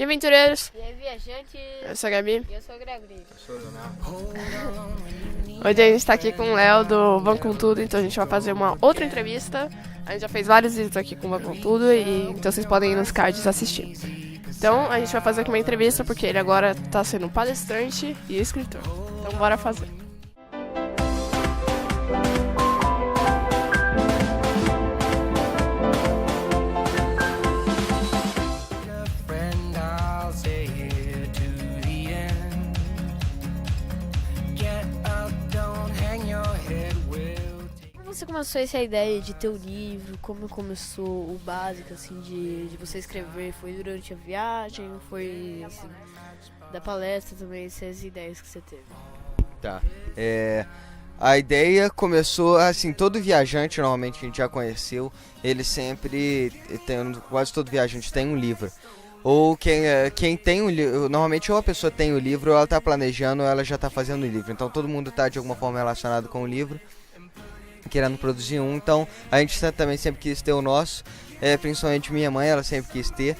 E aventureiros? E aí, viajante? Eu sou a Gabi. E eu sou o Gregory. Eu sou o Leonardo. Hoje a gente tá aqui com o Léo do Vamos com Tudo, então a gente vai fazer uma outra entrevista. A gente já fez vários vídeos aqui com o Vamos com Tudo, e então vocês podem ir nos cards assistir. Então a gente vai fazer aqui uma entrevista porque ele agora tá sendo palestrante e escritor. Então bora fazer. Como você começou essa ideia de ter o livro? Como começou o básico, assim, de você escrever? Foi durante a viagem? Foi, assim, da palestra também, essas ideias que você teve? Tá. A ideia começou, assim, todo viajante, normalmente, que a gente já conheceu, ele sempre tem, quase todo viajante tem um livro. Ou quem tem um livro, normalmente ou a pessoa tem o livro, ou ela está planejando, ou ela já está fazendo o livro. Então todo mundo está de alguma forma relacionado com o livro, querendo produzir um. Então a gente também sempre quis ter o nosso, principalmente minha mãe, ela sempre quis ter.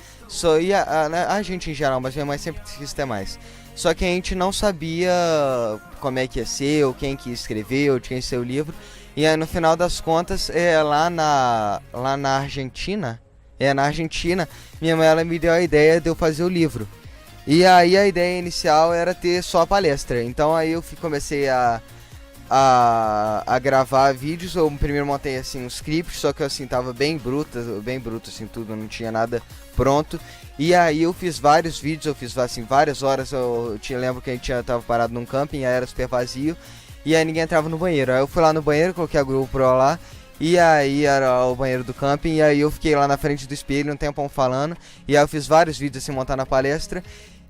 E a gente em geral, mas minha mãe sempre quis ter mais. Só que a gente não sabia como é que ia ser, ou quem que ia escrever, ou de quem ia ser o livro. E aí no final das contas, lá na Argentina, minha mãe ela me deu a ideia de eu fazer o livro. E aí a ideia inicial era ter só a palestra. Então aí eu comecei a gravar vídeos. Eu primeiro montei assim um script, só que assim tava bem bruto assim tudo, não tinha nada pronto. E aí eu fiz vários vídeos, eu fiz assim várias horas. Lembro que a gente tava parado num camping, aí era super vazio, e aí ninguém entrava no banheiro. Aí eu fui lá no banheiro, coloquei a GoPro lá, e aí era o banheiro do camping, e aí eu fiquei lá na frente do espelho um tempão falando, e aí eu fiz vários vídeos assim montando a palestra.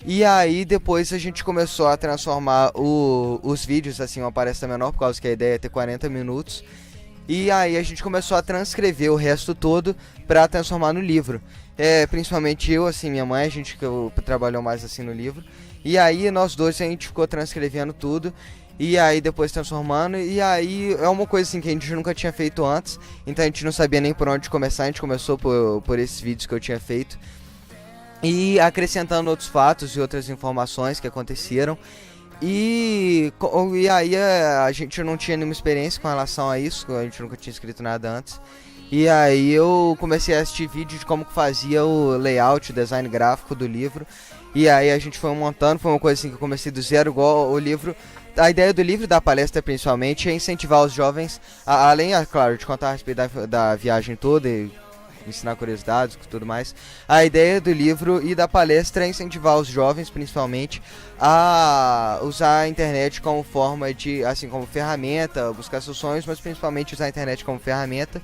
E aí depois a gente começou a transformar os vídeos assim, uma palestra menor, por causa que a ideia é ter 40 minutos. E aí a gente começou a transcrever o resto todo para transformar no livro. Principalmente eu, assim, minha mãe, que trabalhou mais assim no livro. E aí nós dois a gente ficou transcrevendo tudo. E aí depois transformando, e aí é uma coisa assim que a gente nunca tinha feito antes. Então a gente não sabia nem por onde começar, a gente começou por esses vídeos que eu tinha feito. E acrescentando outros fatos e outras informações que aconteceram. E aí a gente não tinha nenhuma experiência com relação a isso, a gente nunca tinha escrito nada antes. E aí eu comecei a assistir vídeos de como que fazia o layout, o design gráfico do livro. E aí a gente foi montando, foi uma coisa assim que eu comecei do zero, igual o livro. A ideia do livro, da palestra principalmente, é incentivar os jovens, além, claro, de contar a respeito da viagem toda e ensinar curiosidades e tudo mais. A ideia do livro e da palestra é incentivar os jovens, principalmente, a usar a internet como forma de, assim, como ferramenta, buscar seus sonhos, mas principalmente usar a internet como ferramenta.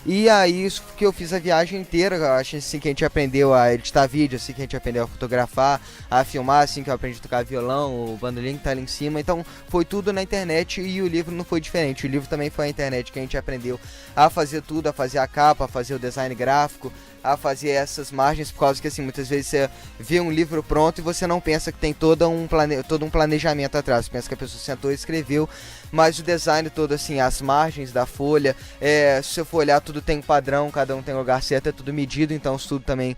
E aí, isso que eu fiz a viagem inteira, eu acho assim que a gente aprendeu a editar vídeo, assim que a gente aprendeu a fotografar, a filmar, assim que eu aprendi a tocar violão, o bandolim que tá ali em cima. Então, foi tudo na internet, e o livro não foi diferente. O livro também foi a internet que a gente aprendeu a fazer tudo, a fazer a capa, a fazer o design gráfico, a fazer essas margens, por causa que assim, muitas vezes você vê um livro pronto e você não pensa que tem todo um planejamento atrás. Você pensa que a pessoa sentou e escreveu, mas o design todo, assim, as margens da folha, se você for olhar, tudo tem um padrão, cada um tem um lugar certo, é tudo medido. Então isso tudo também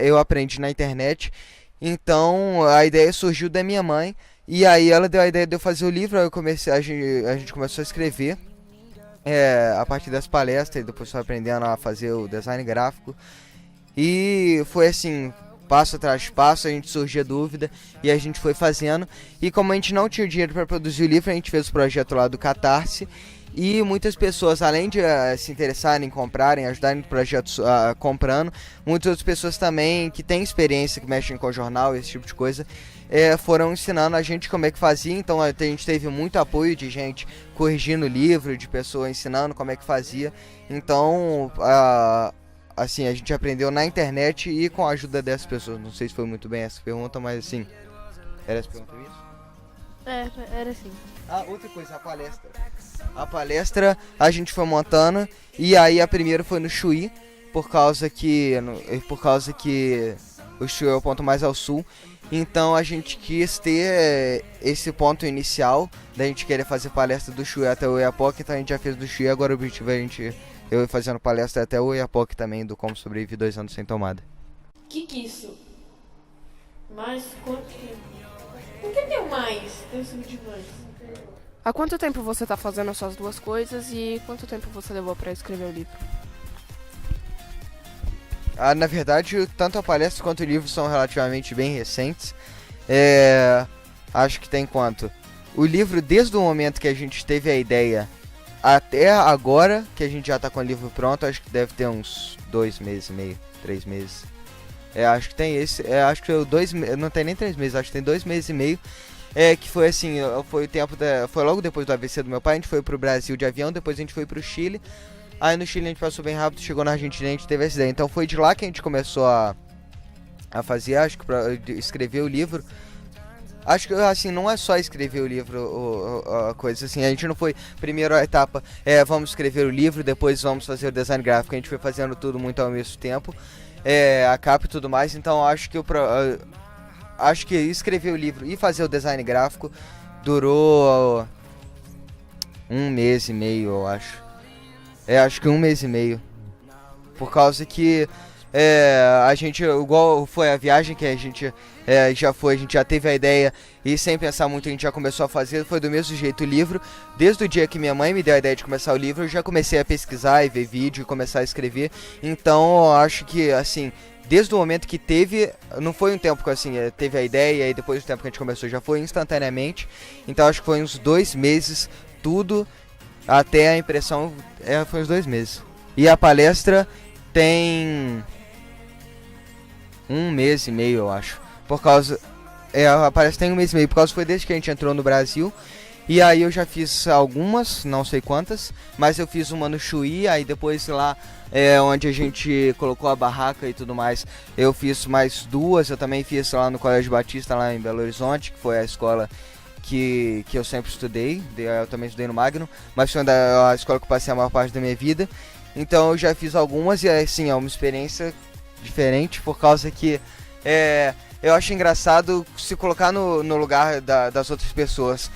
eu aprendi na internet. Então a ideia surgiu da minha mãe, e aí ela deu a ideia de eu fazer o livro. Aí a gente começou a escrever a partir das palestras, e depois foi aprendendo a fazer o design gráfico. E foi assim, passo atrás de passo, a gente surgia dúvida e a gente foi fazendo. E como a gente não tinha dinheiro para produzir o livro, a gente fez o projeto lá do Catarse. E muitas pessoas, além de se interessarem em comprarem, ajudarem no projeto comprando, muitas outras pessoas também que têm experiência, que mexem com jornal, esse tipo de coisa, foram ensinando a gente como é que fazia. Então a gente teve muito apoio de gente corrigindo o livro, de pessoas ensinando como é que fazia. Então assim, a gente aprendeu na internet e com a ajuda dessas pessoas. Não sei se foi muito bem essa pergunta, mas assim, era essa pergunta mesmo? Era assim. Outra coisa, a palestra. A palestra a gente foi montando, e aí a primeira foi no Chuí, por causa que o Chuí é o ponto mais ao sul. Então a gente quis ter esse ponto inicial da gente querer fazer palestra do Chuí até o Oiapoque. Então a gente já fez do Chuí, agora o objetivo é eu ir fazendo palestra até o Oiapoque também, do como sobreviver 2 anos sem tomada. Que isso? Mas quanto tempo? Por que tem mais? Tem subdivisões. Há quanto tempo você tá fazendo essas duas coisas e quanto tempo você levou pra escrever o livro? Na verdade, tanto a palestra quanto o livro são relativamente bem recentes. Acho que tem quanto? O livro, desde o momento que a gente teve a ideia até agora, que a gente já tá com o livro pronto, acho que deve ter uns 2 meses e meio, 3 meses. Acho que tem esse. Acho que não tem nem 3 meses, acho que tem 2 meses e meio. Que foi assim, foi o tempo foi logo depois do AVC do meu pai, a gente foi pro Brasil de avião, depois a gente foi pro Chile. Aí no Chile a gente passou bem rápido, chegou na Argentina e a gente teve essa ideia. Então foi de lá que a gente começou a fazer, acho que pra escrever o livro. Acho que assim, não é só escrever o livro, a coisa assim, a gente não foi, primeiro a etapa, vamos escrever o livro, depois vamos fazer o design gráfico, a gente foi fazendo tudo muito ao mesmo tempo, a capa e tudo mais, então acho que escrever o livro e fazer o design gráfico durou 1 mês e meio, eu acho. Acho que 1 mês e meio. Por causa que a gente, igual foi a viagem que a gente a gente já teve a ideia e sem pensar muito a gente já começou a fazer, foi do mesmo jeito o livro. Desde o dia que minha mãe me deu a ideia de começar o livro, eu já comecei a pesquisar e ver vídeo e começar a escrever. Então eu acho que assim, desde o momento que teve, não foi um tempo que assim, teve a ideia e depois do tempo que a gente começou já foi instantaneamente. Então acho que foi uns 2 meses tudo. Até a impressão foi uns 2 meses. E a palestra tem 1 mês e meio, eu acho. Por causa. A palestra tem 1 mês e meio, por causa que foi desde que a gente entrou no Brasil. E aí eu já fiz algumas, não sei quantas, mas eu fiz uma no Chuí, aí depois lá onde a gente colocou a barraca e tudo mais, eu fiz mais 2. Eu também fiz lá no Colégio Batista, lá em Belo Horizonte, que foi a escola que eu sempre estudei. Eu também estudei no Magno, mas foi a escola que eu passei a maior parte da minha vida. Então eu já fiz algumas e assim, é uma experiência diferente, por causa que eu acho engraçado se colocar no lugar das outras pessoas.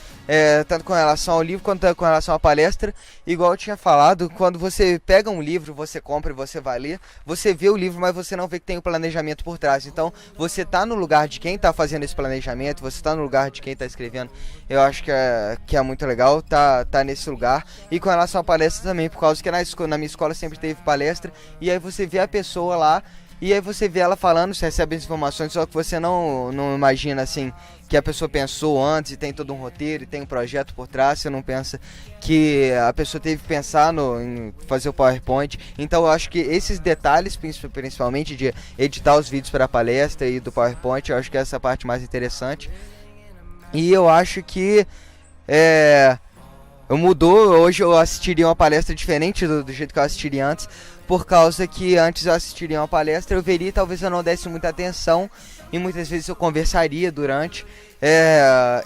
Tanto com relação ao livro quanto com relação à palestra. Igual eu tinha falado, quando você pega um livro, você compra e você vai ler, você vê o livro, mas você não vê que tem o planejamento por trás. Então você tá no lugar de quem tá fazendo esse planejamento, você tá no lugar de quem tá escrevendo. Eu acho que é muito legal tá nesse lugar. E com relação à palestra também, por causa que na minha escola sempre teve palestra, e aí você vê a pessoa lá, e aí você vê ela falando, você recebe as informações, só que você não imagina assim que a pessoa pensou antes e tem todo um roteiro e tem um projeto por trás. Você não pensa que a pessoa teve que pensar em fazer o PowerPoint. Então eu acho que esses detalhes, principalmente de editar os vídeos para a palestra e do PowerPoint, eu acho que essa é a parte mais interessante. E eu acho que mudou. Hoje eu assistiria uma palestra diferente do jeito que eu assistiria antes, por causa que antes eu assistiria uma palestra, eu veria e talvez eu não desse muita atenção, e muitas vezes eu conversaria durante.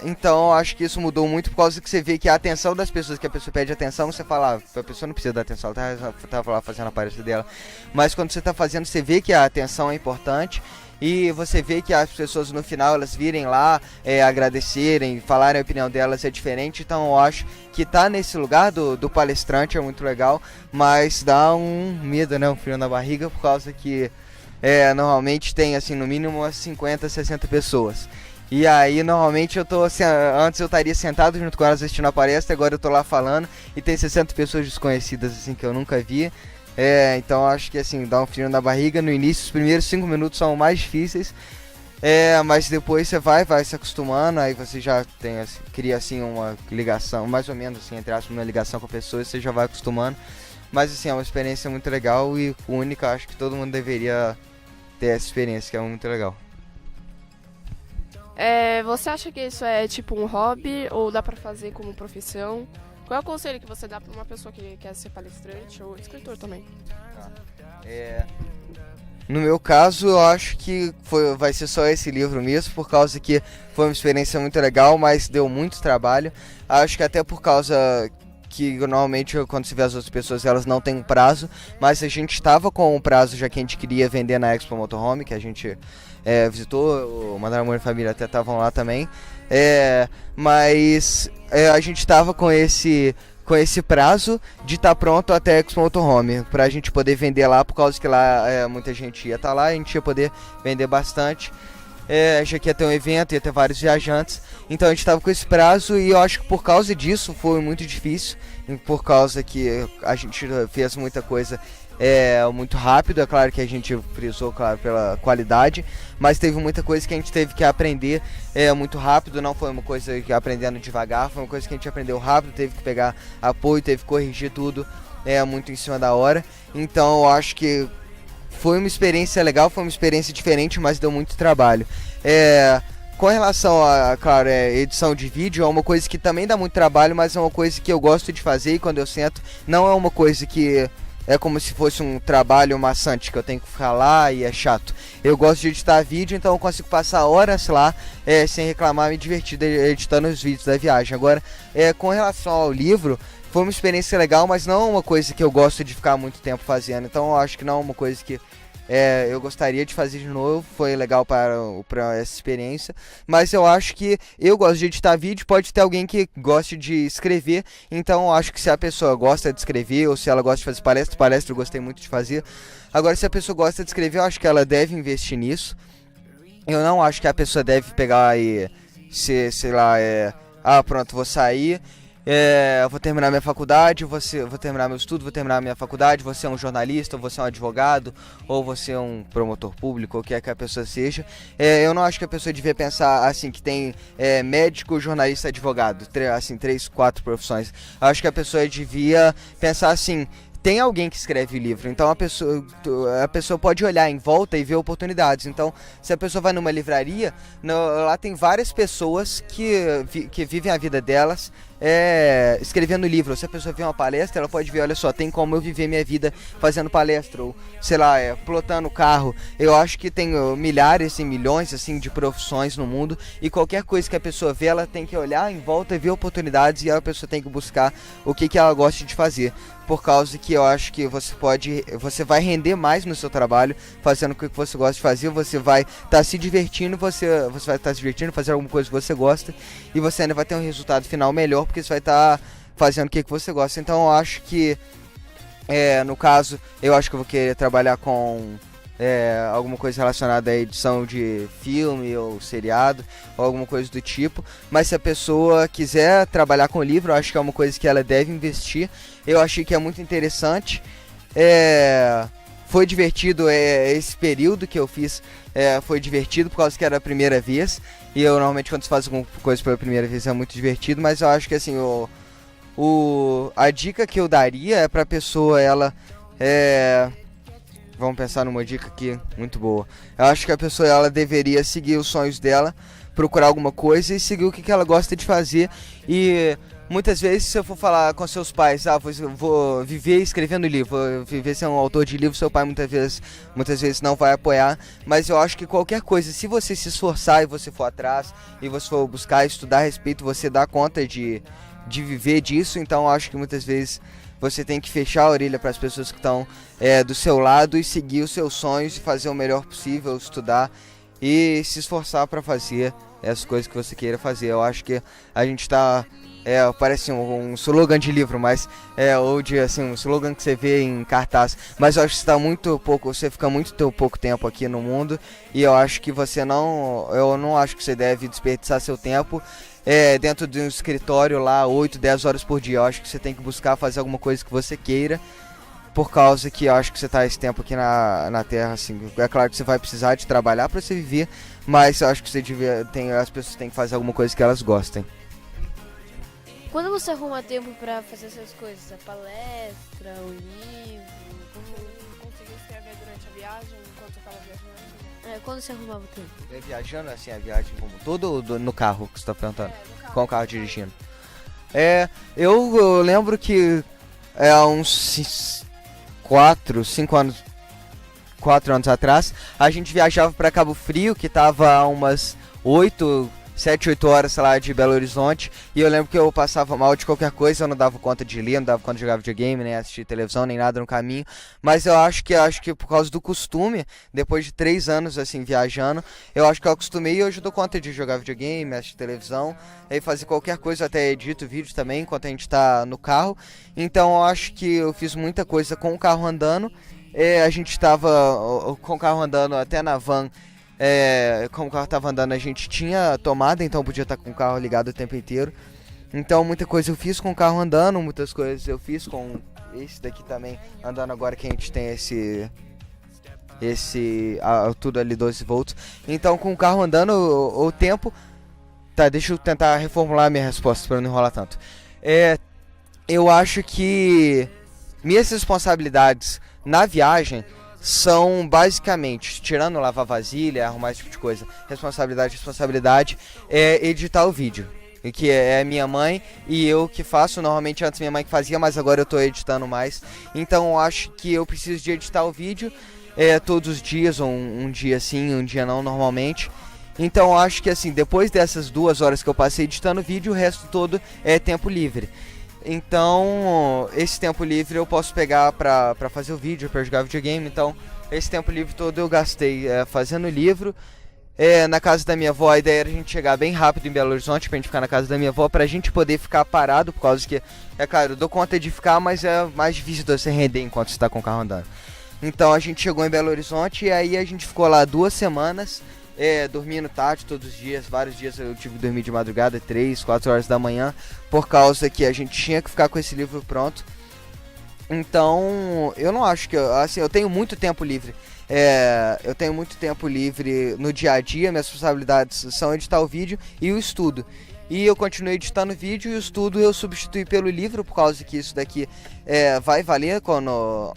Então eu acho que isso mudou muito, por causa que você vê que a atenção das pessoas, que a pessoa pede atenção, você fala, a pessoa não precisa dar atenção, ela tá lá fazendo a palestra dela. Mas quando você tá fazendo, você vê que a atenção é importante. E você vê que as pessoas no final, elas virem lá, agradecerem, falarem a opinião delas é diferente. Então eu acho que tá nesse lugar do palestrante é muito legal, mas dá um medo, né, um frio na barriga, por causa que normalmente tem assim no mínimo umas 50, 60 pessoas. E aí normalmente eu tô assim, antes eu estaria sentado junto com elas assistindo a palestra, agora eu tô lá falando e tem 60 pessoas desconhecidas assim que eu nunca vi. Então acho que assim, dá um frio na barriga. No início, os primeiros 5 minutos são mais difíceis, mas depois você vai se acostumando, aí você já tem, assim, cria assim uma ligação, mais ou menos assim, entre aspas, uma ligação com a pessoa, e você já vai acostumando. Mas assim, é uma experiência muito legal e única, acho que todo mundo deveria ter essa experiência, que é muito legal. Você acha que isso é tipo um hobby ou dá pra fazer como profissão? Qual é o conselho que você dá pra uma pessoa que quer ser palestrante ou escritor também? No meu caso, eu acho que vai ser só esse livro mesmo, por causa que foi uma experiência muito legal, mas deu muito trabalho. Acho que até por causa que normalmente quando se vê as outras pessoas, elas não têm um prazo, mas a gente estava com um prazo, já que a gente queria vender na Expo Motorhome, que a gente visitou, o Mandar Amor e Família até estavam lá também, mas a gente estava com esse prazo de estar pronto até a Expo Motorhome, pra gente poder vender lá, por causa que lá muita gente ia estar lá, a gente ia poder vender bastante. já que ia ter um evento, ia ter vários viajantes, então a gente estava com esse prazo e eu acho que por causa disso foi muito difícil, por causa que a gente fez muita coisa muito rápido. É claro que a gente frisou, claro, pela qualidade, mas teve muita coisa que a gente teve que aprender muito rápido. Não foi uma coisa que aprendendo devagar, foi uma coisa que a gente aprendeu rápido, teve que pegar apoio, teve que corrigir tudo muito em cima da hora. Então eu acho que foi uma experiência legal, foi uma experiência diferente, mas deu muito trabalho. Com relação a, claro, edição de vídeo, é uma coisa que também dá muito trabalho, mas é uma coisa que eu gosto de fazer, e quando eu sento, não é uma coisa que é como se fosse um trabalho maçante, que eu tenho que ficar lá e é chato. Eu gosto de editar vídeo, então eu consigo passar horas lá sem reclamar, me divertir editando os vídeos da viagem. Agora, com relação ao livro, foi uma experiência legal, mas não é uma coisa que eu gosto de ficar muito tempo fazendo. Então eu acho que não é uma coisa que eu gostaria de fazer de novo. Foi legal para essa experiência, mas eu acho que eu gosto de editar vídeo, pode ter alguém que goste de escrever, então eu acho que se a pessoa gosta de escrever, ou se ela gosta de fazer palestra eu gostei muito de fazer. Agora, se a pessoa gosta de escrever, eu acho que ela deve investir nisso. Eu não acho que a pessoa deve pegar e sei lá, pronto, vou sair, vou terminar minha faculdade, vou terminar meu estudo, vou terminar minha faculdade, vou ser um jornalista, ou vou ser um advogado, ou vou ser um promotor público, ou o que é que a pessoa seja. Eu não acho que a pessoa devia pensar assim, que tem médico, jornalista, advogado, assim, 3, 4 profissões. Eu acho que a pessoa devia pensar assim: tem alguém que escreve livro, então a pessoa pode olhar em volta e ver oportunidades. Então, se a pessoa vai numa livraria, lá tem várias pessoas que vivem a vida delas escrevendo livro. Ou se a pessoa vê uma palestra, ela pode ver: olha só, tem como eu viver minha vida fazendo palestra, ou sei lá, pilotando carro. Eu acho que tem milhares e milhões assim de profissões no mundo, e qualquer coisa que a pessoa vê, ela tem que olhar em volta e ver oportunidades, e a pessoa tem que buscar o que ela gosta de fazer. Por causa que eu acho que você vai render mais no seu trabalho fazendo o que você gosta de fazer. Você vai estar se divertindo, você vai estar se divertindo, fazer alguma coisa que você gosta, e você ainda vai ter um resultado final melhor, porque você vai estar fazendo o que você gosta. Então eu acho que, no caso, eu acho que eu vou querer trabalhar com alguma coisa relacionada à edição de filme ou seriado, ou alguma coisa do tipo. Mas se a pessoa quiser trabalhar com livro, eu acho que é uma coisa que ela deve investir. Eu achei que é muito interessante. Foi divertido, esse período que eu fiz foi divertido, por causa que era a primeira vez, e eu normalmente, quando faz alguma coisa pela primeira vez, é muito divertido. Mas eu acho que assim, a dica que eu daria é pra pessoa, vamos pensar numa dica aqui muito boa. Eu acho que a pessoa, ela deveria seguir os sonhos dela, procurar alguma coisa e seguir o que ela gosta de fazer. E muitas vezes, se eu for falar com seus pais: vou viver escrevendo livro, vou viver ser um autor de livro, seu pai muitas vezes não vai apoiar. Mas eu acho que qualquer coisa, se você se esforçar e você for atrás, e você for buscar estudar a respeito, você dá conta de viver disso. Então eu acho que muitas vezes você tem que fechar a orelha para as pessoas que estão do seu lado, e seguir os seus sonhos e fazer o melhor possível, estudar e se esforçar para fazer as coisas que você queira fazer. Eu acho que a gente está... parece um slogan de livro, mas ou de assim, um slogan que você vê em cartaz. Mas eu acho que você fica muito pouco tempo aqui no mundo, e eu acho que eu não acho que você deve desperdiçar seu tempo dentro de um escritório lá 8, 10 horas por dia. Eu acho que você tem que buscar fazer alguma coisa que você queira, por causa que eu acho que você está esse tempo aqui na Terra, assim. É claro que você vai precisar de trabalhar para você viver, mas eu acho que as pessoas têm que fazer alguma coisa que elas gostem. Quando você arruma tempo pra fazer essas coisas, a palestra, o livro, Consegui escrever durante a viagem, enquanto eu tava viajando. quando você arrumava o tempo? Viajando, assim, a viagem como todo, no carro que você tá perguntando? No carro. Com o carro dirigindo. Eu lembro que há uns 4 anos atrás, a gente viajava para Cabo Frio, que tava a umas 7, 8 horas, sei lá, de Belo Horizonte. E eu lembro que eu passava mal de qualquer coisa, eu não dava conta de ler, não dava conta de jogar videogame, nem assistir televisão, nem nada no caminho. Mas eu acho que por causa do costume, depois de 3 anos assim viajando, eu acho que eu acostumei, e hoje eu dou conta de jogar videogame, assistir televisão, e fazer qualquer coisa, até edito vídeo também enquanto a gente tá no carro. Então eu acho que eu fiz muita coisa com o carro andando. A gente tava com o carro andando até na van. como o carro tava andando, a gente tinha tomada, então podia estar com o carro ligado o tempo inteiro. Então muita coisa eu fiz com o carro andando, muitas coisas eu fiz com esse daqui também andando, agora que a gente tem tudo ali 12 volts. Então com o carro andando o tempo... Tá, deixa eu tentar reformular a minha resposta para não enrolar tanto. Eu acho que minhas responsabilidades na viagem são basicamente, tirando lavar vasilha, arrumar esse tipo de coisa, responsabilidade é editar o vídeo. Que é minha mãe e eu que faço. Normalmente antes minha mãe que fazia, mas agora eu tô editando mais. Então eu acho que eu preciso de editar o vídeo todos os dias, ou um dia sim, um dia não, normalmente. Então eu acho que assim, depois dessas 2 horas que eu passei editando o vídeo, o resto todo é tempo livre. Então esse tempo livre eu posso pegar pra fazer o vídeo, pra jogar videogame. Então esse tempo livre todo eu gastei fazendo o livro. Na casa da minha avó, a ideia era a gente chegar bem rápido em Belo Horizonte, pra gente ficar na casa da minha avó, pra gente poder ficar parado, por causa que, claro, eu dou conta de ficar, mas é mais difícil de você render enquanto você tá com o carro andando. Então a gente chegou em Belo Horizonte e aí a gente ficou lá 2 semanas, dormindo tarde todos os dias. Vários dias eu tive que dormir de madrugada, 3, 4 horas da manhã, por causa que a gente tinha que ficar com esse livro pronto. Então eu não acho que, assim, eu tenho muito tempo livre. Eu tenho muito tempo livre no dia a dia. Minhas responsabilidades são editar o vídeo e o estudo. E eu continuei editando o vídeo e o estudo eu substituí pelo livro, por causa que isso daqui vai valer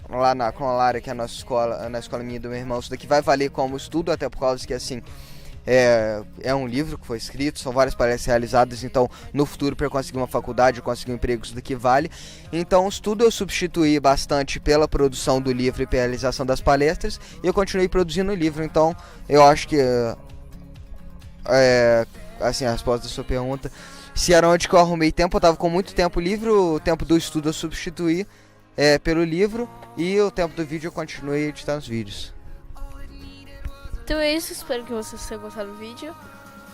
lá na Clonalária, que é a nossa escola, na escola minha e do meu irmão, isso daqui vai valer como estudo, até por causa que assim... É um livro que foi escrito, são várias palestras realizadas, então no futuro para conseguir uma faculdade, conseguir um emprego, isso daqui vale. Então o estudo eu substituí bastante pela produção do livro e pela realização das palestras, e eu continuei produzindo o livro. Então eu acho que assim, a resposta da sua pergunta, se era onde que eu arrumei tempo, eu tava com muito tempo livre. O tempo do estudo eu substituí pelo livro, e o tempo do vídeo eu continuei editando os vídeos. Então é isso, espero que vocês tenham gostado do vídeo.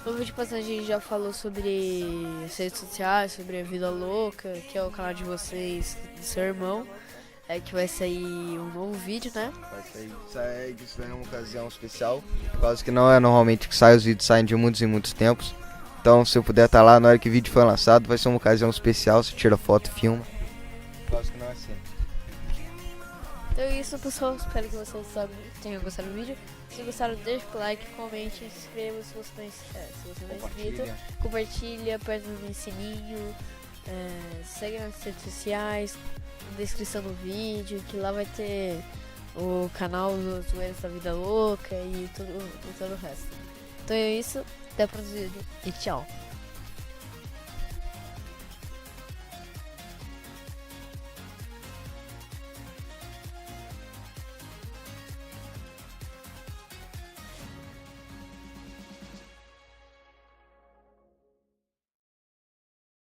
No vídeo passado a gente já falou sobre as redes sociais, sobre a Vida Louca, que é o canal de vocês, do seu irmão. Que vai sair um novo vídeo, né? Isso é uma ocasião especial, por causa que não é normalmente que sai, os vídeos saem de muitos e muitos tempos. Então se eu puder estar lá na hora que o vídeo for lançado, vai ser uma ocasião especial, você tira foto e filma. Por causa que não é assim. Então é isso, pessoal, espero que vocês tenham gostado do vídeo. Se gostaram, deixa o like, comente, se inscreva se você não é inscrito. Compartilha, aperta no sininho, segue nas redes sociais, na descrição do vídeo, que lá vai ter o canal dos Zoeiros da Vida Louca e todo o resto. Então é isso, até o próximo vídeo e tchau.